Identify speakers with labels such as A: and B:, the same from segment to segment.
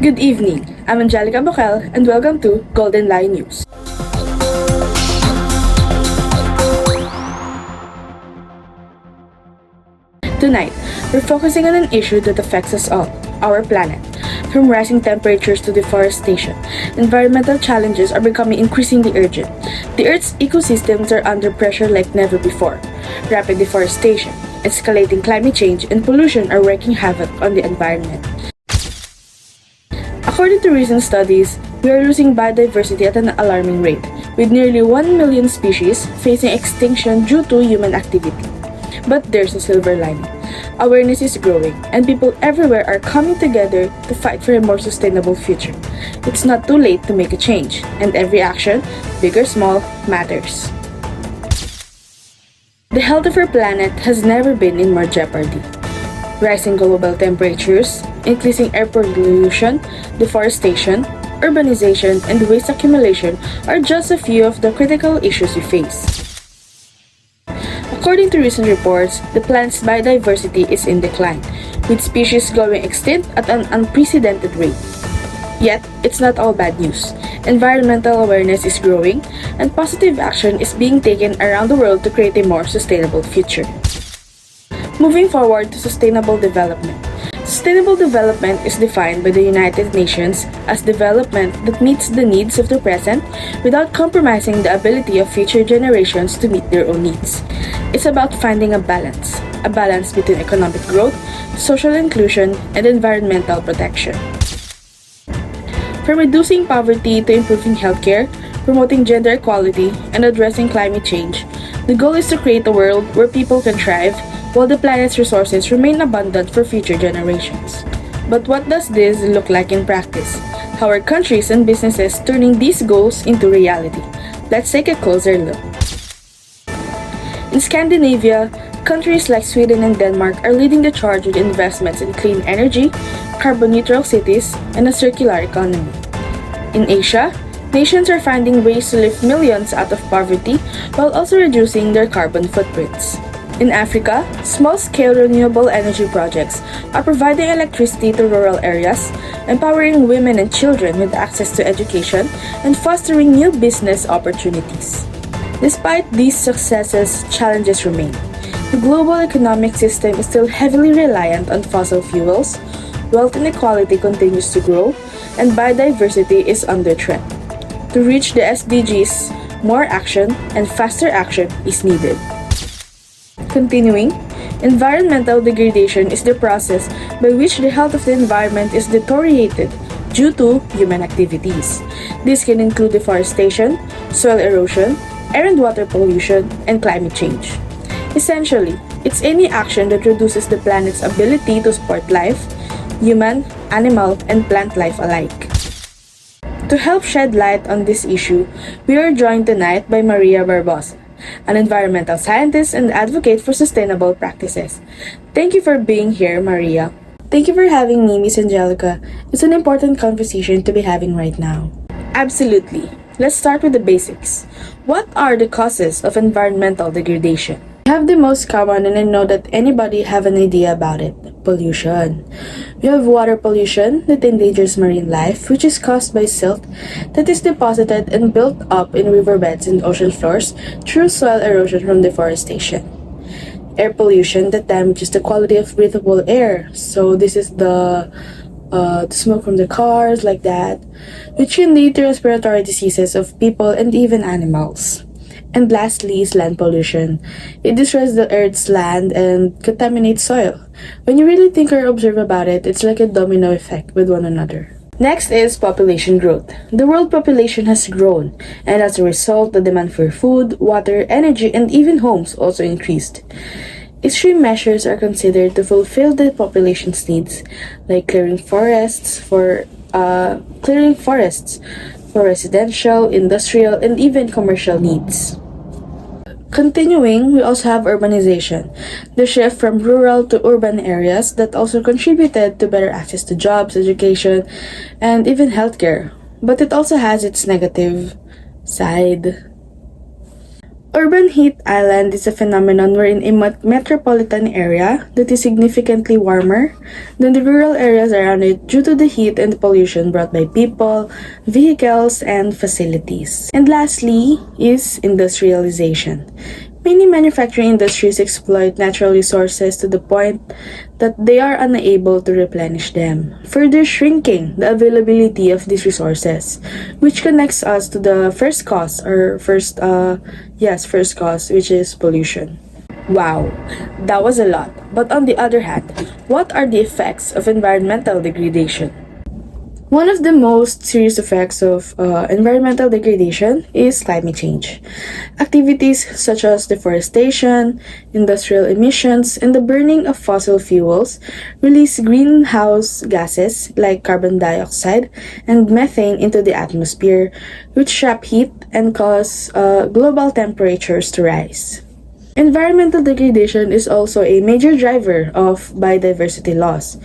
A: Good evening. I'm Angelica Boquel and welcome to Golden Line News. Tonight, we're focusing on an issue that affects us all, our planet. From rising temperatures to deforestation, environmental challenges are becoming increasingly urgent. The Earth's ecosystems are under pressure like never before. Rapid deforestation, escalating climate change, and pollution are wreaking havoc on the environment. According to recent studies, we are losing biodiversity at an alarming rate, with nearly 1 million species facing extinction due to human activity. But there's a silver lining. Awareness is growing, and people everywhere are coming together to fight for a more sustainable future. It's not too late to make a change, and every action, big or small, matters. The health of our planet has never been in more jeopardy. Rising global temperatures, increasing air pollution, deforestation, urbanization, and waste accumulation are just a few of the critical issues we face. According to recent reports, the planet's biodiversity is in decline, with species going extinct at an unprecedented rate. Yet, it's not all bad news. Environmental awareness is growing, and positive action is being taken around the world to create a more sustainable future. Moving forward to sustainable development. Sustainable development is defined by the United Nations as development that meets the needs of the present without compromising the ability of future generations to meet their own needs. It's about finding a balance between economic growth, social inclusion, and environmental protection. From reducing poverty to improving healthcare, promoting gender equality, and addressing climate change, the goal is to create a world where people can thrive while the planet's resources remain abundant for future generations. But what does this look like in practice? How are countries and businesses turning these goals into reality? Let's take a closer look. In Scandinavia, countries like Sweden and Denmark are leading the charge with investments in clean energy, carbon-neutral cities, and a circular economy. In Asia, nations are finding ways to lift millions out of poverty while also reducing their carbon footprints. In Africa, small-scale renewable energy projects are providing electricity to rural areas, empowering women and children with access to education, and fostering new business opportunities. Despite these successes, challenges remain. The global economic system is still heavily reliant on fossil fuels, wealth inequality continues to grow, and biodiversity is under threat. To reach the SDGs, more action and faster action is needed. Continuing, environmental degradation is the process by which the health of the environment is deteriorated due to human activities. This can include deforestation, soil erosion, air and water pollution, and climate change. Essentially, it's any action that reduces the planet's ability to support life, human, animal, and plant life alike. To help shed light on this issue, we are joined tonight by Maria Barbosa, an environmental scientist and advocate for sustainable practices. Thank you for being here, Maria. Thank you for having me, Miss Angelica. It's an important conversation to be having right now. Absolutely. Let's start with the basics. What are the causes of environmental degradation? We have the most common, and I know that anybody have an idea about it: pollution. We have water pollution that endangers marine life, which is caused by silt that is deposited and built up in riverbeds and ocean floors through soil erosion from deforestation. Air pollution that damages the quality of breathable air. So this is the smoke from the cars, like that, which can lead to respiratory diseases of people and even animals. And lastly is land pollution. It destroys the earth's land and contaminates soil. When you really think or observe about it, it's like a domino effect with one another. Next is population growth. The world population has grown, and as a result, the demand for food, water, energy, and even homes also increased. Extreme measures are considered to fulfill the population's needs, like clearing forests for residential, industrial, and even commercial needs. Continuing, we also have urbanization, the shift from rural to urban areas that also contributed to better access to jobs, education, and even healthcare. But it also has its negative side. Urban heat island is a phenomenon wherein a metropolitan area that is significantly warmer than the rural areas around it due to the heat and pollution brought by people, vehicles, and facilities. And lastly is industrialization. Many manufacturing industries exploit natural resources to the point that they are unable to replenish them, further shrinking the availability of these resources, which connects us to the first cause, which is pollution. Wow, that was a lot. But on the other hand, what are the effects of environmental degradation? One of the most serious effects of environmental degradation is climate change. Activities such as deforestation, industrial emissions, and the burning of fossil fuels release greenhouse gases like carbon dioxide and methane into the atmosphere, which trap heat and cause global temperatures to rise. Environmental degradation is also a major driver of biodiversity loss,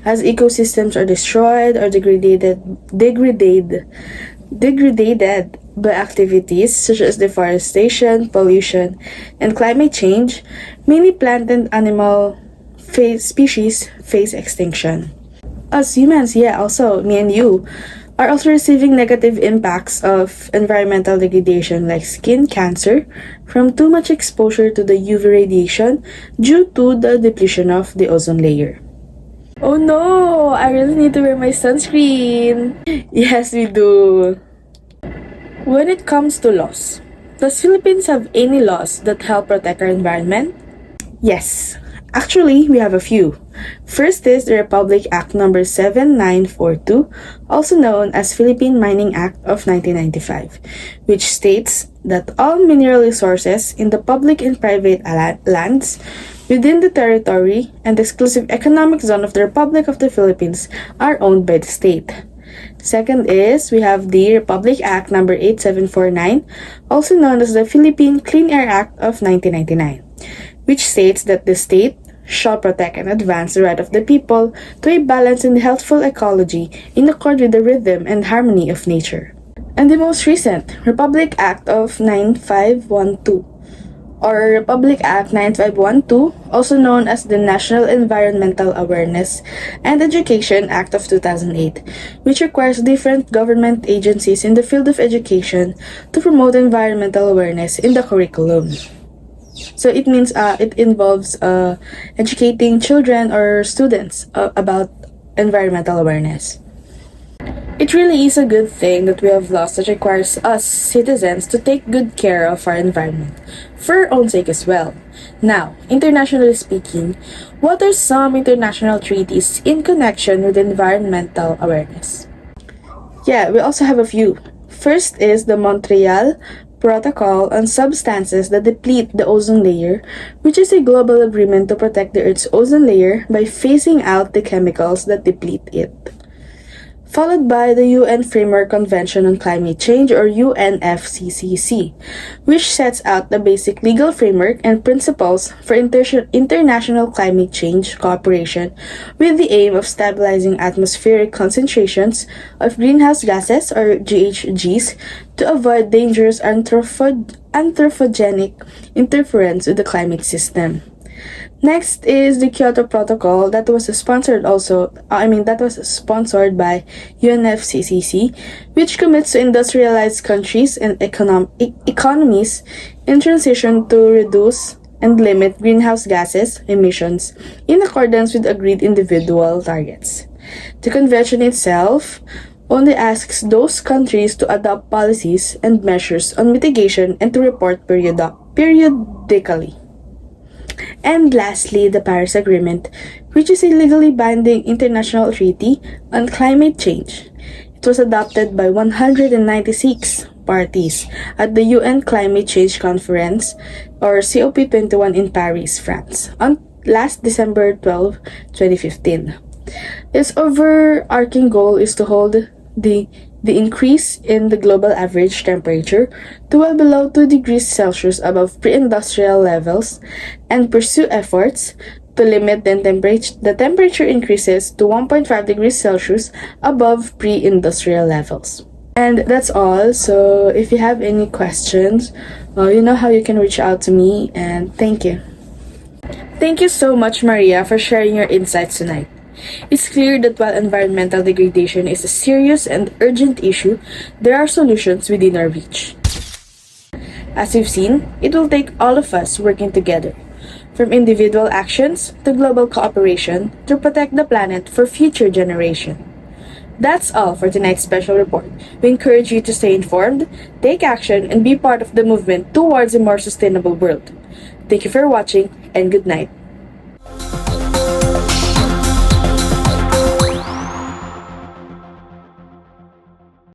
A: as ecosystems are destroyed or degraded by activities such as deforestation, pollution, and climate change. Many plant and animal species face extinction. Us humans, also me and you, are also receiving negative impacts of environmental degradation like skin cancer from too much exposure to the UV radiation due to the depletion of the ozone layer. Oh no! I really need to wear my sunscreen! Yes, we do! When it comes to laws, does Philippines have any laws that help protect our environment? Yes. Actually, we have a few. First is the Republic Act No. 7942, also known as Philippine Mining Act of 1995, which states that all mineral resources in the public and private lands within the territory and exclusive economic zone of the Republic of the Philippines are owned by the state. Second is, we have the Republic Act No. 8749, also known as the Philippine Clean Air Act of 1999, which states that the state shall protect and advance the right of the people to a balanced and healthful ecology in accord with the rhythm and harmony of nature. And the most recent, Republic Act of 9512, or Republic Act 9512, also known as the National Environmental Awareness and Education Act of 2008, which requires different government agencies in the field of education to promote environmental awareness in the curriculum. So it means it involves educating children or students about environmental awareness. It really is a good thing that we have laws that requires us citizens to take good care of our environment, for our own sake as well. Now, internationally speaking, what are some international treaties in connection with environmental awareness? Yeah, we also have a few. First is the Montreal Protocol on Substances that Deplete the Ozone Layer, which is a global agreement to protect the Earth's ozone layer by phasing out the chemicals that deplete it. Followed by the UN Framework Convention on Climate Change, or UNFCCC, which sets out the basic legal framework and principles for international climate change cooperation with the aim of stabilizing atmospheric concentrations of greenhouse gases, or GHGs, to avoid dangerous anthropogenic interference with the climate system. Next is the Kyoto Protocol that was sponsored by UNFCCC, which commits to industrialized countries and economies in transition to reduce and limit greenhouse gases emissions in accordance with agreed individual targets. The convention itself only asks those countries to adopt policies and measures on mitigation and to report periodically. And lastly, the Paris Agreement, which is a legally binding international treaty on climate change. It was adopted by 196 parties at the UN Climate Change Conference, or COP21 in Paris, France, on last December 12, 2015. Its overarching goal is to hold the increase in the global average temperature to well below 2 degrees Celsius above pre-industrial levels and pursue efforts to limit the temperature increases to 1.5 degrees Celsius above pre-industrial levels. And that's all. So if you have any questions, you know how you can reach out to me. And thank you. Thank you so much, Maria, for sharing your insights tonight. It's clear that while environmental degradation is a serious and urgent issue, there are solutions within our reach. As we've seen, it will take all of us working together, from individual actions to global cooperation to protect the planet for future generations. That's all for tonight's special report. We encourage you to stay informed, take action, and be part of the movement towards a more sustainable world. Thank you for watching, and good night.